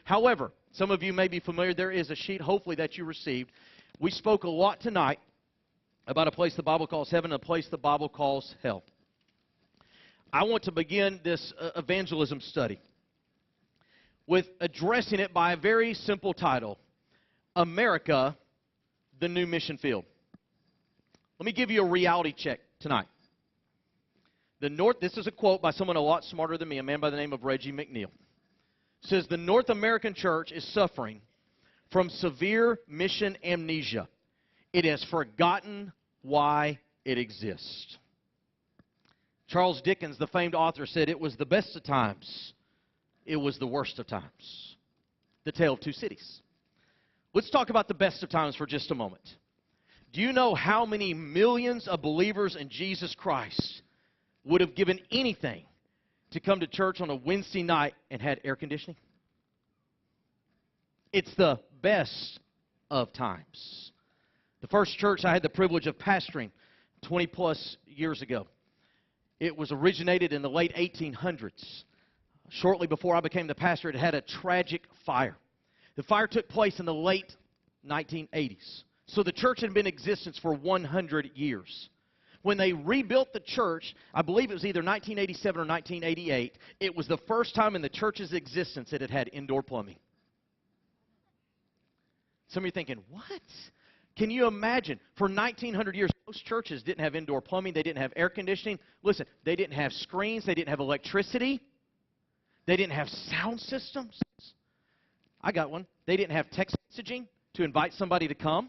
However, some of you may be familiar, there is a sheet, hopefully, that you received. We spoke a lot tonight about a place the Bible calls heaven and a place the Bible calls hell. I want to begin this evangelism study with addressing it by a very simple title, America, the New Mission Field. Let me give you a reality check tonight. This is a quote by someone a lot smarter than me, a man by the name of Reggie McNeil. It says, the North American church is suffering from severe mission amnesia. It has forgotten why it exists. Charles Dickens, the famed author, said it was the best of times. It was the worst of times. The Tale of Two Cities. Let's talk about the best of times for just a moment. Do you know how many millions of believers in Jesus Christ would have given anything to come to church on a Wednesday night and had air conditioning? It's the best of times. The first church I had the privilege of pastoring 20-plus years ago, it was originated in the late 1800s. Shortly before I became the pastor, it had a tragic fire. The fire took place in the late 1980s. So the church had been in existence for 100 years. When they rebuilt the church, I believe it was either 1987 or 1988, it was the first time in the church's existence that it had indoor plumbing. Some of you are thinking, what? Can you imagine? For 1900 years, most churches didn't have indoor plumbing. They didn't have air conditioning. Listen, they didn't have screens. They didn't have electricity. They didn't have sound systems. I got one. They didn't have text messaging to invite somebody to come.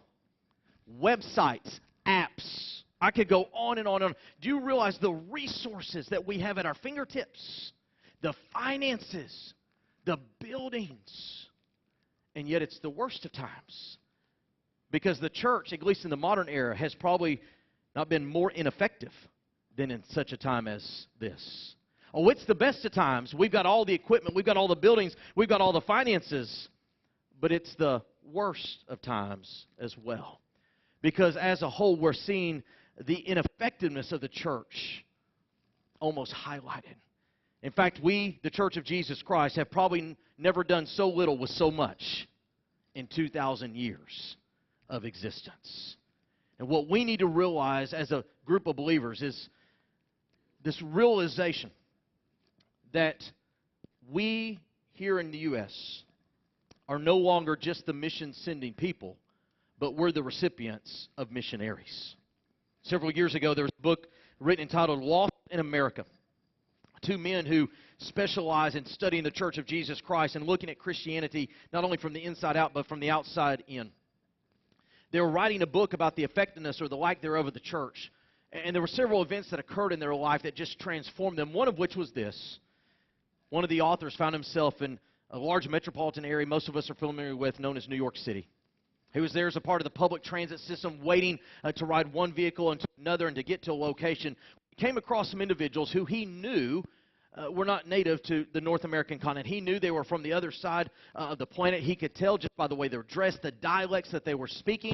Websites, apps. I could go on and on and on. Do you realize the resources that we have at our fingertips? The finances, the buildings. And yet it's the worst of times. Because the church, at least in the modern era, has probably not been more ineffective than in such a time as this. Oh, it's the best of times. We've got all the equipment. We've got all the buildings. We've got all the finances. But it's the worst of times as well. Because as a whole, we're seeing the ineffectiveness of the church almost highlighted. In fact, we, the Church of Jesus Christ, have probably never done so little with so much in 2,000 years of existence. And what we need to realize as a group of believers is this realization that we here in the U.S. are no longer just the mission-sending people, but we're the recipients of missionaries. Several years ago, there was a book written entitled Lost in America. Two men who specialize in studying the Church of Jesus Christ and looking at Christianity not only from the inside out, but from the outside in. They were writing a book about the effectiveness or the lack thereof of the church. And there were several events that occurred in their life that just transformed them, one of which was this. One of the authors found himself in a large metropolitan area most of us are familiar with, known as New York City. He was there as a part of the public transit system, waiting to ride one vehicle into another and to get to a location. He came across some individuals who he knew were not native to the North American continent. He knew they were from the other side of the planet. He could tell just by the way they were dressed, the dialects that they were speaking.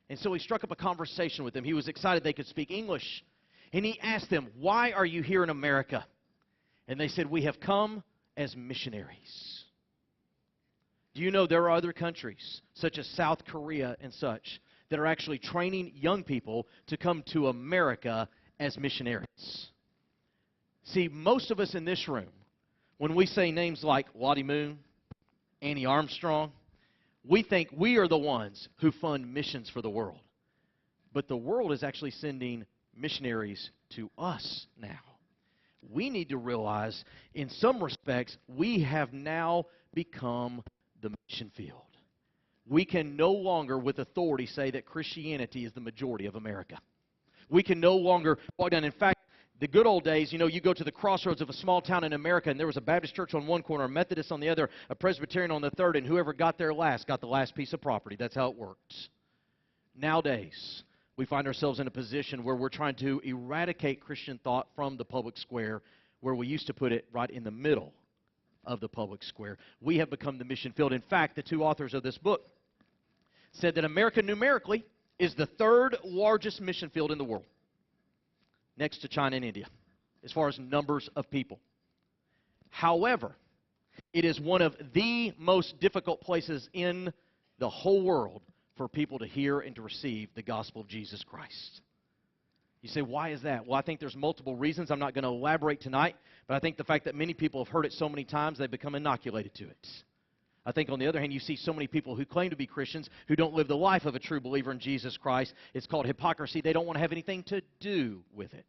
And so he struck up a conversation with them. He was excited they could speak English. And he asked them, why are you here in America? And they said, we have come as missionaries. Do you know there are other countries, such as South Korea and such, that are actually training young people to come to America as missionaries? See, most of us in this room, when we say names like Lottie Moon, Annie Armstrong, we think we are the ones who fund missions for the world. But the world is actually sending missionaries to us now. We need to realize, in some respects, we have now become the mission field. We can no longer, with authority, say that Christianity is the majority of America. We can no longer walk down. In fact, the good old days, you go to the crossroads of a small town in America, and there was a Baptist church on one corner, a Methodist on the other, a Presbyterian on the third, and whoever got there last got the last piece of property. That's how it worked. Nowadays, we find ourselves in a position where we're trying to eradicate Christian thought from the public square, where we used to put it right in the middle of the public square. We have become the mission field. In fact, the two authors of this book said that America numerically is the third largest mission field in the world, next to China and India, as far as numbers of people. However, It is one of the most difficult places in the whole world for people to hear and to receive the gospel of Jesus Christ. You say, why is that? Well, I think there's multiple reasons. I'm not going to elaborate tonight, but I think the fact that many people have heard it so many times, they've become inoculated to it. I think, on the other hand, you see so many people who claim to be Christians who don't live the life of a true believer in Jesus Christ. It's called hypocrisy. They don't want to have anything to do with it.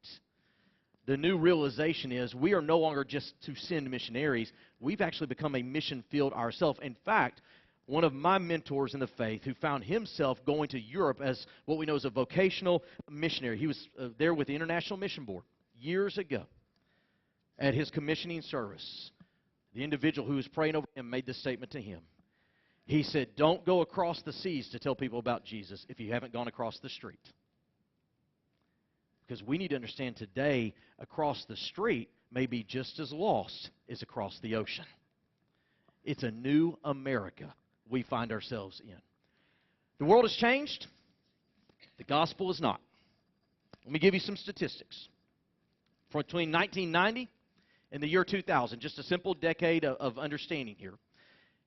The new realization is we are no longer just to send missionaries. We've actually become a mission field ourselves. In fact, one of my mentors in the faith who found himself going to Europe as what we know as a vocational missionary. He was there with the International Mission Board years ago at his commissioning service. The individual who was praying over him made this statement to him. He said, don't go across the seas to tell people about Jesus if you haven't gone across the street. Because we need to understand today, across the street may be just as lost as across the ocean. It's a new America we find ourselves in. The world has changed. The gospel is not. Let me give you some statistics. From between 1990 and the year 2000, just a simple decade of understanding here.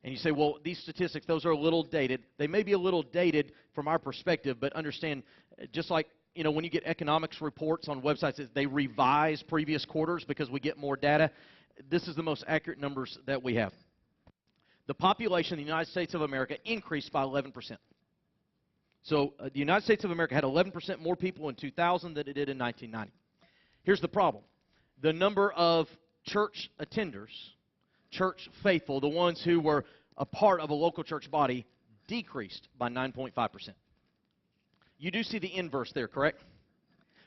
And you say, well, these statistics, those are a little dated. They may be a little dated from our perspective, but understand, just like, you know, when you get economics reports on websites, they revise previous quarters because we get more data. This is the most accurate numbers that we have. The population of the United States of America increased by 11%. So the United States of America had 11% more people in 2000 than it did in 1990. Here's the problem. The number of church attenders, church faithful, the ones who were a part of a local church body, decreased by 9.5%. You do see the inverse there, correct?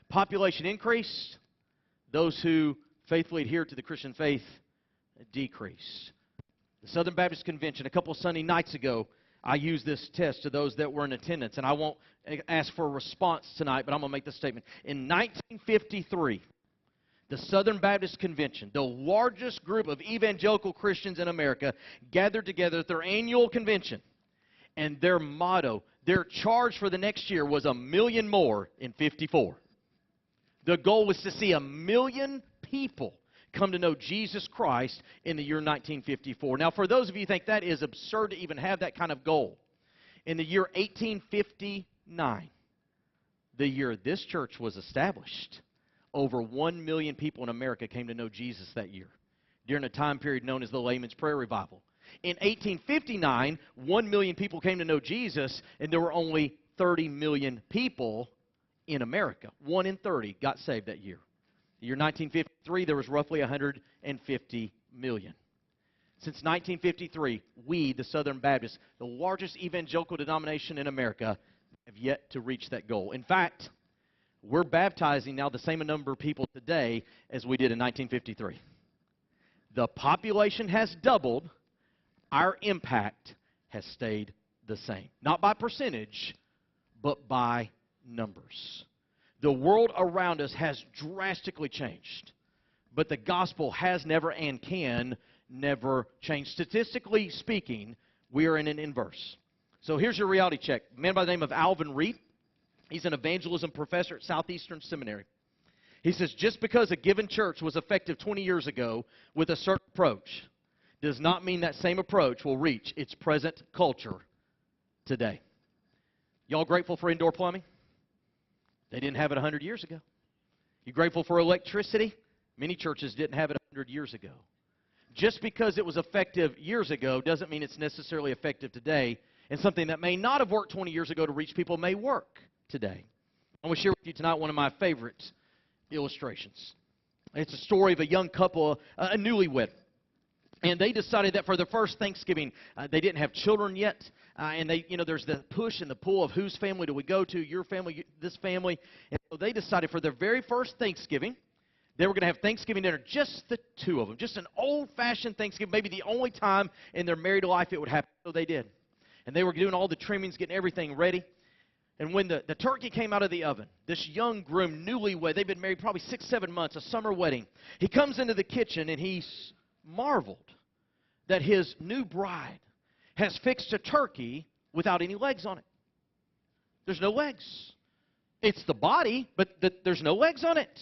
Population increased. Those who faithfully adhere to the Christian faith decreased. The Southern Baptist Convention, a couple of Sunday nights ago, I used this test to those that were in attendance. And I won't ask for a response tonight, but I'm going to make this statement. In 1953, the Southern Baptist Convention, the largest group of evangelical Christians in America, gathered together at their annual convention. And their motto, their charge for the next year was 1 million more in 54. The goal was to see 1 million people come to know Jesus Christ in the year 1954. Now, for those of you who think that is absurd to even have that kind of goal, in the year 1859, the year this church was established, over 1 million people in America came to know Jesus that year, during a time period known as the Layman's Prayer Revival. In 1859, 1 million people came to know Jesus, and there were only 30 million people in America. 1 in 30 got saved that year. The year 1953, there was roughly 150 million. Since 1953, we, the Southern Baptists, the largest evangelical denomination in America, have yet to reach that goal. In fact, we're baptizing now the same number of people today as we did in 1953. The population has doubled. Our impact has stayed the same. Not by percentage, but by numbers. The world around us has drastically changed, but the gospel has never and can never change. Statistically speaking, we are in an inverse. So here's your reality check. A man by the name of Alvin Reed, he's an evangelism professor at Southeastern Seminary. He says, just because a given church was effective 20 years ago with a certain approach does not mean that same approach will reach its present culture today. Y'all grateful for indoor plumbing? They didn't have it 100 years ago. You grateful for electricity? Many churches didn't have it 100 years ago. Just because it was effective years ago doesn't mean it's necessarily effective today. And something that may not have worked 20 years ago to reach people may work today. I want to share with you tonight one of my favorite illustrations. It's a story of a young couple, a newlywed. And they decided that for their first Thanksgiving, they didn't have children yet. And they, there's the push and the pull of whose family do we go to, your family, this family. And so they decided for their very first Thanksgiving, they were going to have Thanksgiving dinner, just the two of them. Just an old-fashioned Thanksgiving, maybe the only time in their married life it would happen. So they did. And they were doing all the trimmings, getting everything ready. And when the turkey came out of the oven, this young groom, newlywed, they've been married probably 6-7 months, a summer wedding. He comes into the kitchen and he's marveled that his new bride has fixed a turkey without any legs on it. There's no legs. It's the body, but there's no legs on it.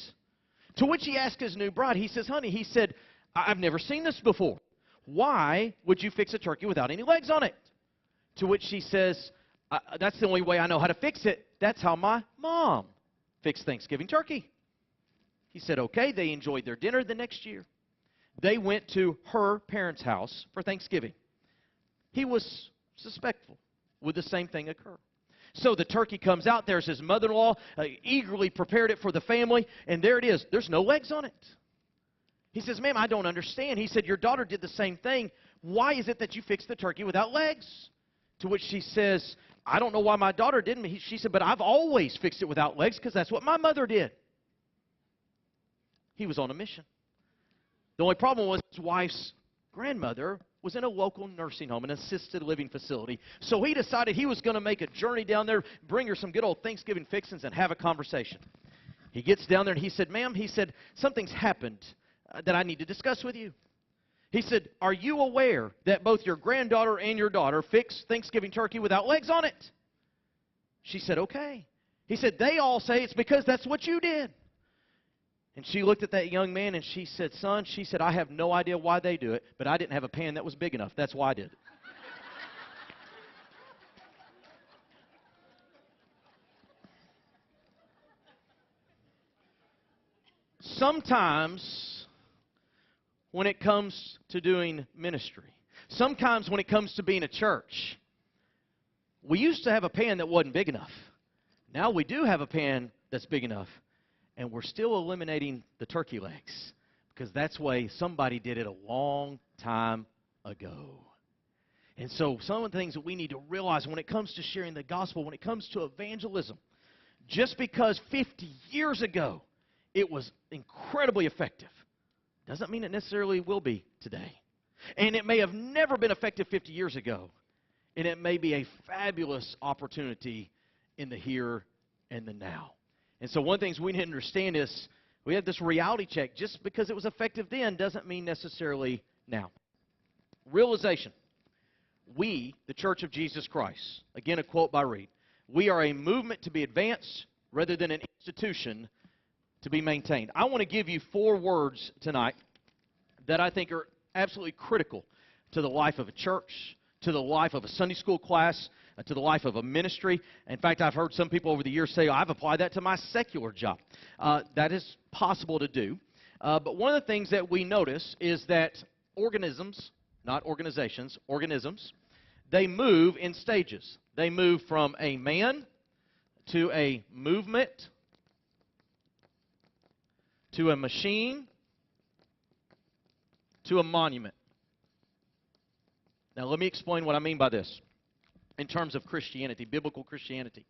To which he asked his new bride, he says, honey, he said, I've never seen this before. why would you fix a turkey without any legs on it? To which she says, that's the only way I know how to fix it. That's how my mom fixed Thanksgiving turkey. He said, okay. They enjoyed their dinner the next year. They went to her parents' house for Thanksgiving. He was suspectful. Would the same thing occur? So the turkey comes out. There's his mother-in-law, eagerly prepared it for the family, and there it is. There's no legs on it. He says, ma'am, I don't understand. He said, your daughter did the same thing. Why is it that you fixed the turkey without legs? To which she says, I don't know why my daughter didn't. She said, but I've always fixed it without legs because that's what my mother did. He was on a mission. The only problem was his wife's grandmother was in a local nursing home, an assisted living facility. So he decided he was going to make a journey down there, bring her some good old Thanksgiving fixings, and have a conversation. He gets down there and he said, ma'am, he said, something's happened that I need to discuss with you. He said, are you aware that both your granddaughter and your daughter fixed Thanksgiving turkey without legs on it? She said, okay. He said, they all say it's because that's what you did. And she looked at that young man and she said, son, she said, I have no idea why they do it, but I didn't have a pan that was big enough. That's why I did it. Sometimes when it comes to doing ministry, sometimes when it comes to being a church, we used to have a pan that wasn't big enough. Now we do have a pan that's big enough. And we're still eliminating the turkey legs because that's the way somebody did it a long time ago. And so some of the things that we need to realize when it comes to sharing the gospel, when it comes to evangelism, just because 50 years ago it was incredibly effective, doesn't mean it necessarily will be today. And it may have never been effective 50 years ago. And it may be a fabulous opportunity in the here and the now. And so one of the things we need to understand is we have this reality check. Just because it was effective then doesn't mean necessarily now. Realization. We, the Church of Jesus Christ, again a quote by Reed, we are a movement to be advanced rather than an institution to be maintained. I want to give you 4 words tonight that I think are absolutely critical to the life of a church, to the life of a Sunday school class, to the life of a ministry. In fact, I've heard some people over the years say, I've applied that to my secular job. That is possible to do. But one of the things that we notice is that organisms, not organizations, organisms, they move in stages. They move from a man to a movement to a machine to a monument. Now, let me explain what I mean by this in terms of Christianity, biblical Christianity.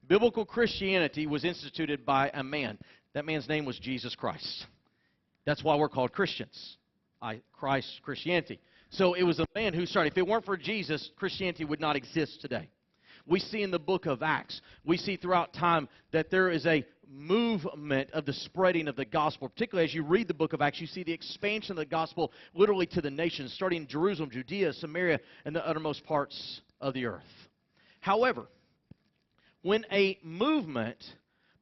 Biblical Christianity was instituted by a man. That man's name was Jesus Christ. That's why we're called Christians. Christ, Christianity. So it was a man who started. If it weren't for Jesus, Christianity would not exist today. We see in the book of Acts, we see throughout time that there is a movement of the spreading of the gospel. Particularly as you read the book of Acts, you see the expansion of the gospel literally to the nations, starting in Jerusalem, Judea, Samaria, and the uttermost parts of the earth. However, when a movement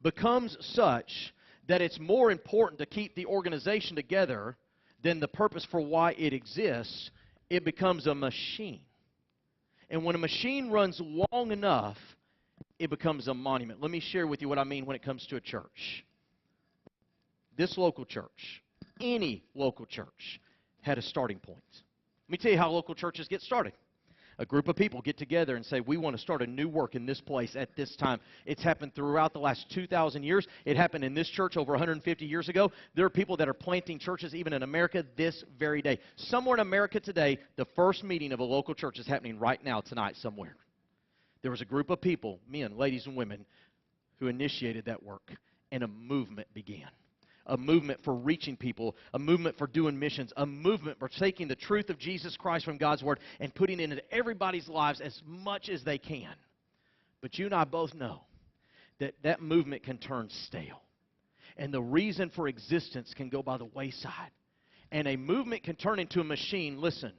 becomes such that it's more important to keep the organization together than the purpose for why it exists, it becomes a machine. And when a machine runs long enough, it becomes a monument. Let me share with you what I mean when it comes to a church. This local church, any local church, had a starting point. Let me tell you how local churches get started. A group of people get together and say, we want to start a new work in this place at this time. It's happened throughout the last 2,000 years. It happened in this church over 150 years ago. There are people that are planting churches even in America this very day. Somewhere in America today, the first meeting of a local church is happening right now, tonight, somewhere. There was a group of people, men, ladies, and women, who initiated that work, and a movement began. A movement for reaching people, a movement for doing missions, a movement for taking the truth of Jesus Christ from God's Word and putting it into everybody's lives as much as they can. But you and I both know that that movement can turn stale. And the reason for existence can go by the wayside. And a movement can turn into a machine, listen,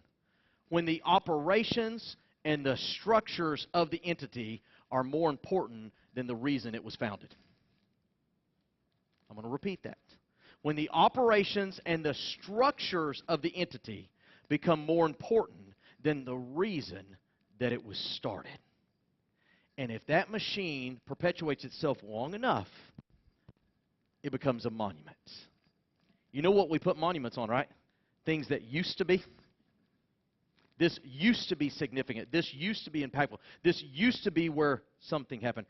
when the operations and the structures of the entity are more important than the reason it was founded. I'm going to repeat that. When the operations and the structures of the entity become more important than the reason that it was started. And if that machine perpetuates itself long enough, it becomes a monument. You know what we put monuments on, right? Things that used to be. This used to be significant. This used to be impactful. This used to be where something happened.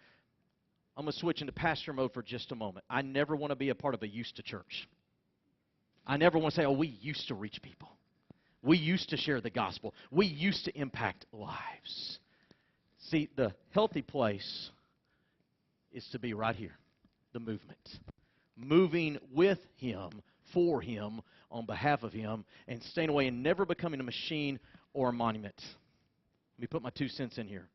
I'm going to switch into pastor mode for just a moment. I never want to be a part of a used to church. I never want to say, oh, we used to reach people. We used to share the gospel. We used to impact lives. See, the healthy place is to be right here, the movement. Moving with Him, for Him, on behalf of Him, and staying away and never becoming a machine or a monument. Let me put my 2 cents in here.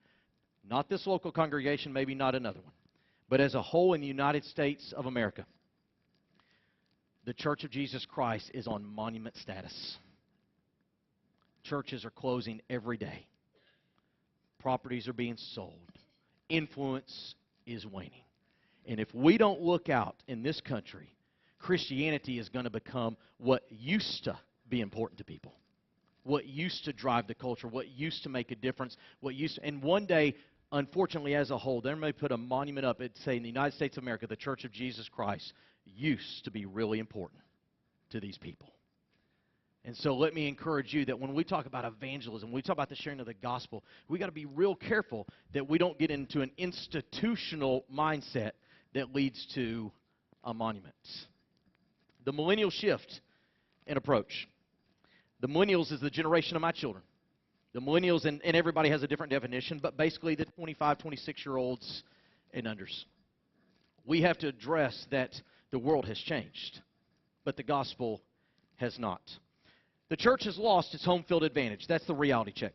Not this local congregation, maybe not another one, but as a whole in the United States of America, the Church of Jesus Christ is on monument status. Churches are closing every day. Properties are being sold. Influence is waning. And if we don't look out in this country, Christianity is going to become what used to be important to people, what used to drive the culture, what used to make a difference, and one day, unfortunately, as a whole, they may put a monument up and say, in the United States of America, the Church of Jesus Christ used to be really important to these people. And so let me encourage you that when we talk about evangelism, when we talk about the sharing of the gospel, we got to be real careful that we don't get into an institutional mindset that leads to a monument. The millennial shift in approach. The millennials is the generation of my children. The millennials, and everybody has a different definition, but basically the 25, 26-year-olds and unders. We have to address that the world has changed, but the gospel has not. The church has lost its home field advantage. That's the reality check.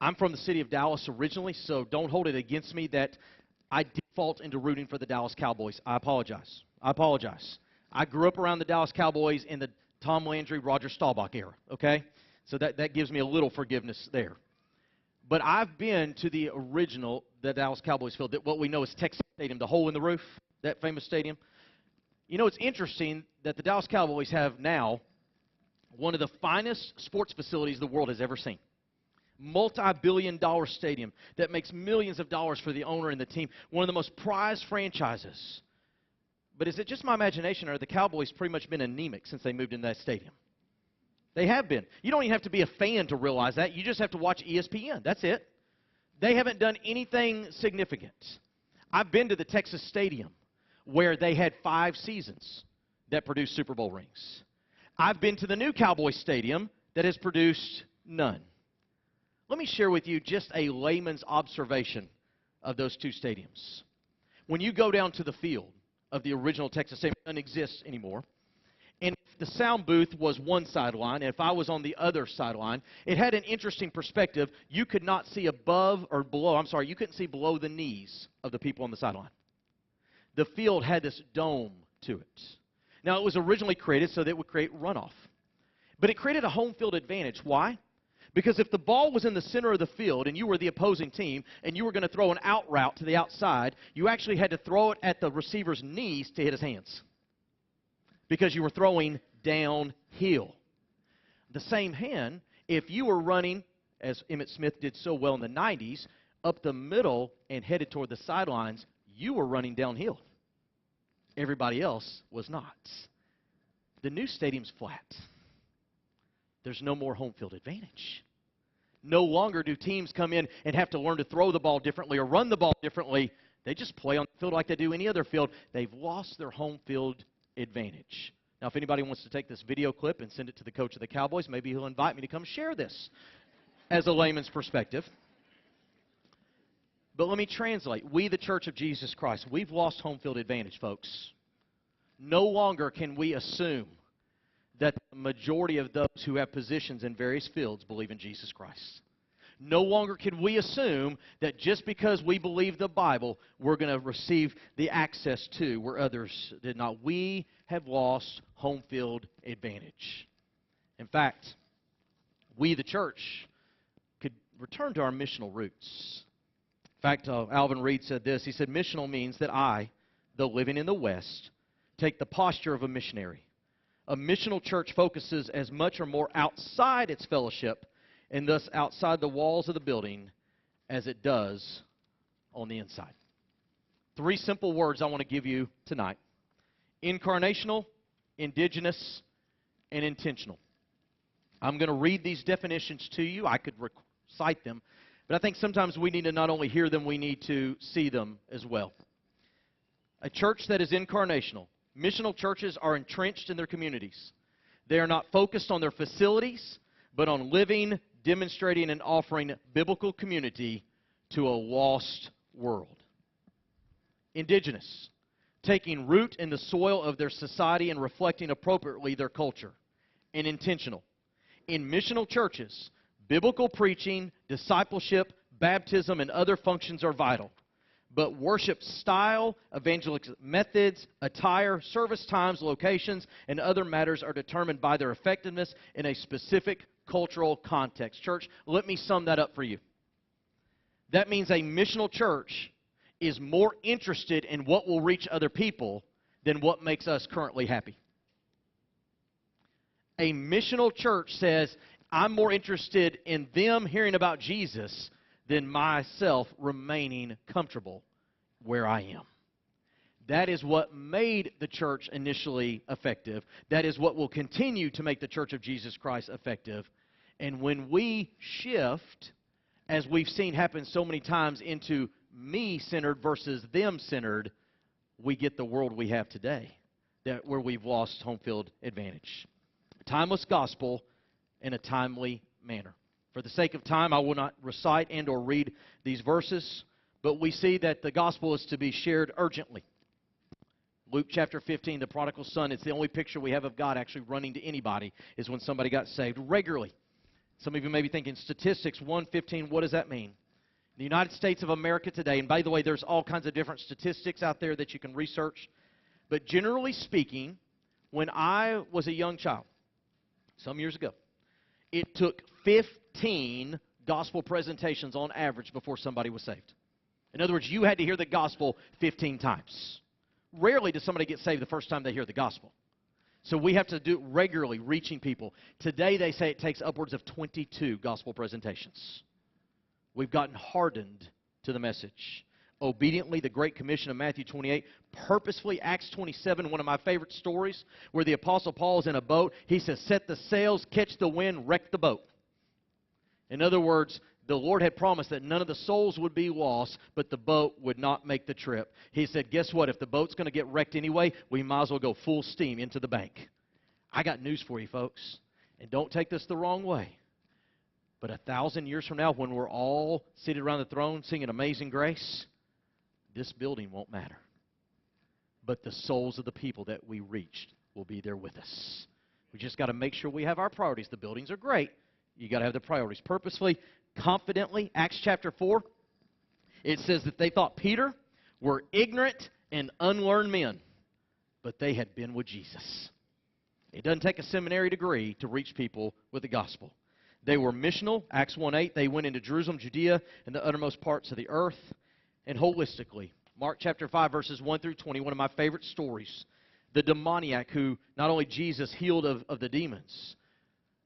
I'm from the city of Dallas originally, so don't hold it against me that I default into rooting for the Dallas Cowboys. I apologize. I grew up around the Dallas Cowboys in the Tom Landry, Roger Staubach era, okay? So that gives me a little forgiveness there. But I've been to the original, the Dallas Cowboys field, that what we know is Texas Stadium, the hole in the roof, that famous stadium. You know, it's interesting that the Dallas Cowboys have now one of the finest sports facilities the world has ever seen. Multi-billion-dollar stadium that makes millions of dollars for the owner and the team. One of the most prized franchises. But is it just my imagination, or have the Cowboys pretty much been anemic since they moved into that stadium? They have been. You don't even have to be a fan to realize that. You just have to watch ESPN. That's it. They haven't done anything significant. I've been to the Texas Stadium where they had 5 seasons that produced Super Bowl rings. I've been to the new Cowboy Stadium that has produced none. Let me share with you just a layman's observation of those 2 stadiums. When you go down to the field of the original Texas Stadium, it doesn't exist anymore, and if the sound booth was one sideline, and if I was on the other sideline, it had an interesting perspective. You could not see above or below, you couldn't see below the knees of the people on the sideline. The field had this dome to it. Now, it was originally created so that it would create runoff. But it created a home field advantage. Why? Because if the ball was in the center of the field and you were the opposing team and you were going to throw an out route to the outside, you actually had to throw it at the receiver's knees to hit his hands, because you were throwing downhill. The same hand, if you were running, as Emmitt Smith did so well in the 90s, up the middle and headed toward the sidelines, you were running downhill. Everybody else was not. The new stadium's flat. There's no more home field advantage. No longer do teams come in and have to learn to throw the ball differently or run the ball differently. They just play on the field like they do any other field. They've lost their home field advantage. Now, if anybody wants to take this video clip and send it to the coach of the Cowboys, maybe he'll invite me to come share this as a layman's perspective. But let me translate. We, the Church of Jesus Christ, we've lost home field advantage, folks. No longer can we assume that the majority of those who have positions in various fields believe in Jesus Christ. No longer can we assume that just because we believe the Bible, we're going to receive the access to where others did not. We have lost home field advantage. In fact, we, the church, could return to our missional roots. In fact, Alvin Reed said this. He said, missional means that I, though living in the West, take the posture of a missionary A missional church focuses as much or more outside its fellowship and thus outside the walls of the building as it does on the inside. 3 simple words I want to give you tonight: incarnational, indigenous, and intentional. I'm going to read these definitions to you. I could recite them, but I think sometimes we need to not only hear them, we need to see them as well. A church that is incarnational. Missional churches are entrenched in their communities. They are not focused on their facilities, but on living, demonstrating, and offering biblical community to a lost world. Indigenous, taking root in the soil of their society and reflecting appropriately their culture. And intentional. In missional churches, biblical preaching, discipleship, baptism, and other functions are vital. But worship style, evangelistic methods, attire, service times, locations, and other matters are determined by their effectiveness in a specific cultural context. Church, let me sum that up for you. That means a missional church is more interested in what will reach other people than what makes us currently happy. A missional church says, I'm more interested in them hearing about Jesus than myself remaining comfortable where I am. That is what made the church initially effective. That is what will continue to make the Church of Jesus Christ effective. And when we shift, as we've seen happen so many times, into me-centered versus them-centered, we get the world we have today, where we've lost home field advantage. A timeless gospel in a timely manner. For the sake of time, I will not recite and or read these verses, but we see that the gospel is to be shared urgently. Luke chapter 15, the prodigal son, it's the only picture we have of God actually running to anybody, is when somebody got saved regularly. Some of you may be thinking, statistics 1:15, what does that mean? In the United States of America today, and by the way, there's all kinds of different statistics out there that you can research, but generally speaking, when I was a young child, some years ago, it took 15 gospel presentations on average before somebody was saved. In other words, you had to hear the gospel 15 times. Rarely does somebody get saved the first time they hear the gospel. So we have to do it regularly, reaching people. Today they say it takes upwards of 22 gospel presentations. We've gotten hardened to the message. Obediently, the Great Commission of Matthew 28, purposefully Acts 27, one of my favorite stories, where the Apostle Paul is in a boat. He says, set the sails, catch the wind, wreck the boat. In other words, the Lord had promised that none of the souls would be lost, but the boat would not make the trip. He said, guess what? If the boat's going to get wrecked anyway, we might as well go full steam into the bank. I got news for you, folks. And don't take this the wrong way. But 1,000 years from now, when we're all seated around the throne singing Amazing Grace, this building won't matter. But the souls of the people that we reached will be there with us. We just got to make sure we have our priorities. The buildings are great. You got to have the priorities. Purposefully, confidently, Acts chapter 4, it says that they thought Peter were ignorant and unlearned men, but they had been with Jesus. It doesn't take a seminary degree to reach people with the gospel. They were missional, Acts 1:8. They went into Jerusalem, Judea, and the uttermost parts of the earth. And holistically, Mark chapter 5, verses 1 through 20, one of my favorite stories. The demoniac who not only Jesus healed of the demons,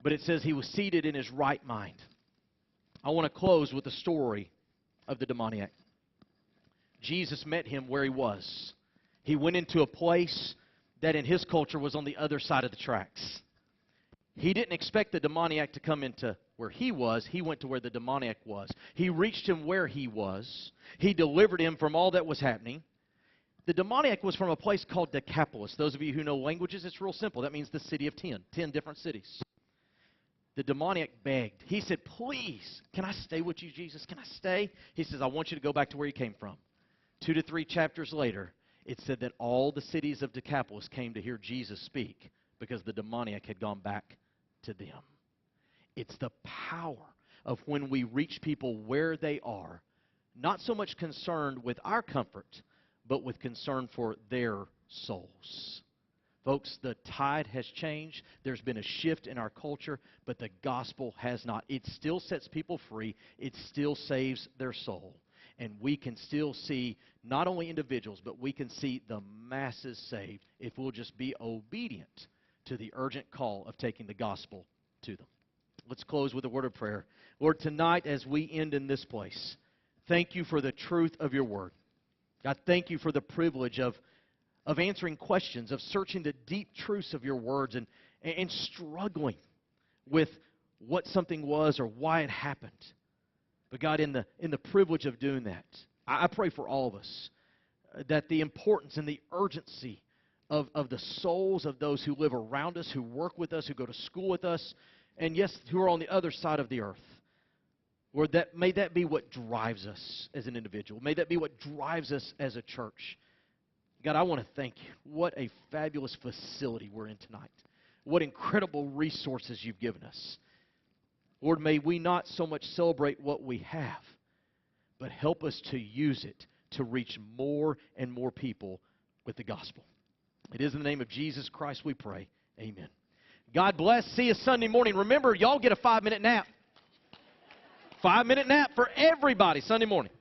but it says he was seated in his right mind. I want to close with the story of the demoniac. Jesus met him where he was. He went into a place that in his culture was on the other side of the tracks. He didn't expect the demoniac to come into where he was. He went to where the demoniac was. He reached him where he was. He delivered him from all that was happening. The demoniac was from a place called Decapolis. Those of you who know languages, it's real simple. That means the city of 10 different cities. The demoniac begged. He said, please, can I stay with you, Jesus? Can I stay? He says, I want you to go back to where you came from. 2 to 3 chapters later, it said that all the cities of Decapolis came to hear Jesus speak because the demoniac had gone back to them. It's the power of when we reach people where they are, not so much concerned with our comfort, but with concern for their souls. Folks, the tide has changed. There's been a shift in our culture, but the gospel has not. It still sets people free. It still saves their soul. And we can still see not only individuals, but we can see the masses saved if we'll just be obedient to the urgent call of taking the gospel to them. Let's close with a word of prayer. Lord, tonight as we end in this place, thank you for the truth of your word. God, thank you for the privilege of answering questions, of searching the deep truths of your words and struggling with what something was or why it happened. But God, in the privilege of doing that, I pray for all of us that the importance and the urgency of the souls of those who live around us, who work with us, who go to school with us, and yes, who are on the other side of the earth. Lord, may that be what drives us as an individual. May that be what drives us as a church. God, I want to thank you. What a fabulous facility we're in tonight. What incredible resources you've given us. Lord, may we not so much celebrate what we have, but help us to use it to reach more and more people with the gospel. It is in the name of Jesus Christ we pray. Amen. God bless. See you Sunday morning. Remember, y'all get a 5-minute nap. 5-minute nap for everybody Sunday morning.